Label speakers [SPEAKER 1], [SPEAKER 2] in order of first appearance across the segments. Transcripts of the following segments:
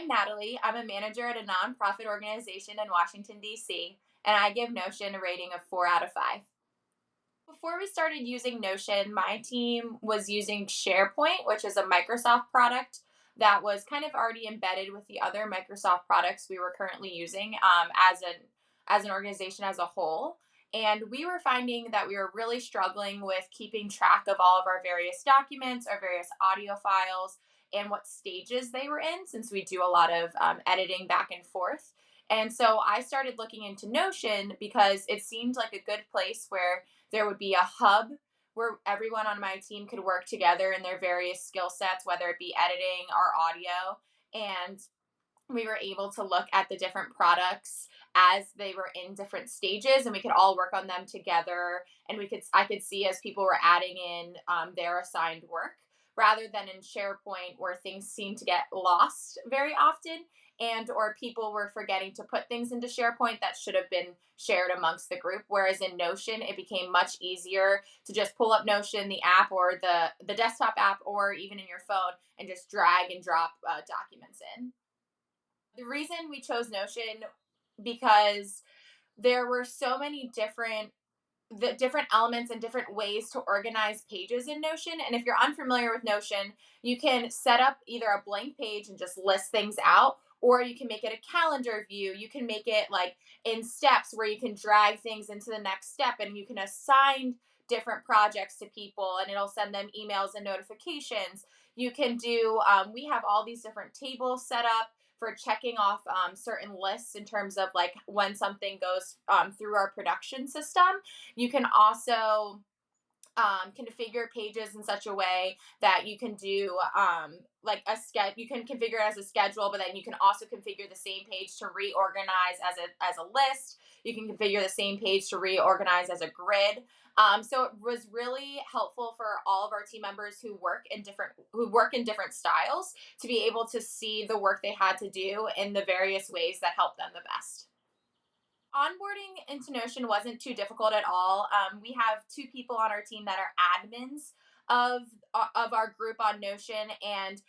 [SPEAKER 1] I'm Natalie. I'm a manager at a nonprofit organization in Washington, D.C., and I give Notion a rating of 4 out of 5. Before we started using Notion, my team was using SharePoint, which is a Microsoft product that was kind of already embedded with the other Microsoft products we were currently using as an organization as a whole. And we were finding that we were really struggling with keeping track of all of our various documents, our various audio files, and what stages they were in, since we do a lot of editing back and forth. And so I started looking into Notion because it seemed like a good place where there would be a hub where everyone on my team could work together in their various skill sets, whether it be editing or audio. And we were able to look at the different products as they were in different stages, and we could all work on them together, and I could see as people were adding in their assigned work, rather than in SharePoint where things seem to get lost very often, and or people were forgetting to put things into SharePoint that should have been shared amongst the group. Whereas in Notion it became much easier to just pull up Notion, the app, or the desktop app, or even in your phone, and just drag and drop documents in. The reason we chose Notion, because there were so many different elements and different ways to organize pages in Notion. And if you're unfamiliar with Notion, you can set up either a blank page and just list things out, or you can make it a calendar view. You can make it like in steps where you can drag things into the next step, and you can assign different projects to people and it'll send them emails and notifications. You can do, we have all these different tables set up for checking off certain lists in terms of like when something goes through our production system. You can also configure pages in such a way that you can do like a schedule. You can configure it as a schedule, but then you can also configure the same page to reorganize as a list. You can configure the same page to reorganize as a grid. So it was really helpful for all of our team members who work in different styles to be able to see the work they had to do in the various ways that helped them the best. Onboarding into Notion wasn't too difficult at all. We have two people on our team that are admins of of our group on Notion, and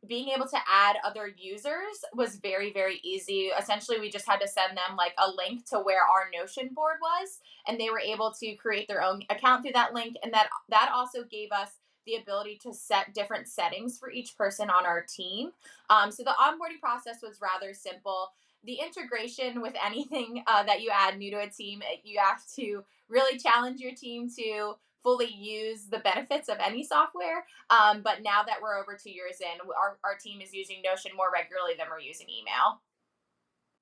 [SPEAKER 1] being able to add other users was very easy. Essentially, we just had to send them like a link to where our Notion board was, and they were able to create their own account through that link. And that also gave us the ability to set different settings for each person on our team. So the onboarding process was rather simple. The integration with anything that you add new to a team, you have to really challenge your team to fully use the benefits of any software. But now that we're over 2 years in, our team is using Notion more regularly than we're using email.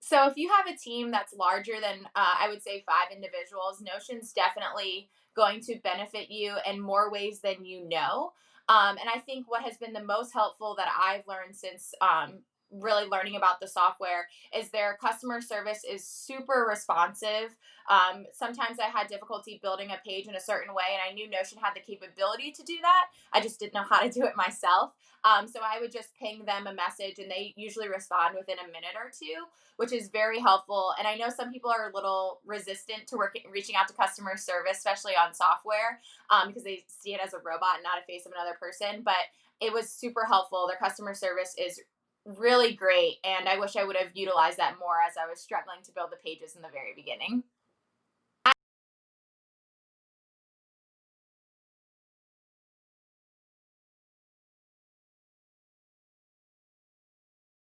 [SPEAKER 1] So if you have a team that's larger than, I would say, 5 individuals, Notion's definitely going to benefit you in more ways than you know. And I think what has been the most helpful that I've learned since really learning about the software is their customer service is super responsive. Sometimes I had difficulty building a page in a certain way, and I knew Notion had the capability to do that. I just didn't know how to do it myself. So I would just ping them a message, and they usually respond within a minute or two, which is very helpful. And I know some people are a little resistant to reaching out to customer service, especially on software, because they see it as a robot and not a face of another person. But it was super helpful. Their customer service is really great, and I wish I would have utilized that more as I was struggling to build the pages in the very beginning.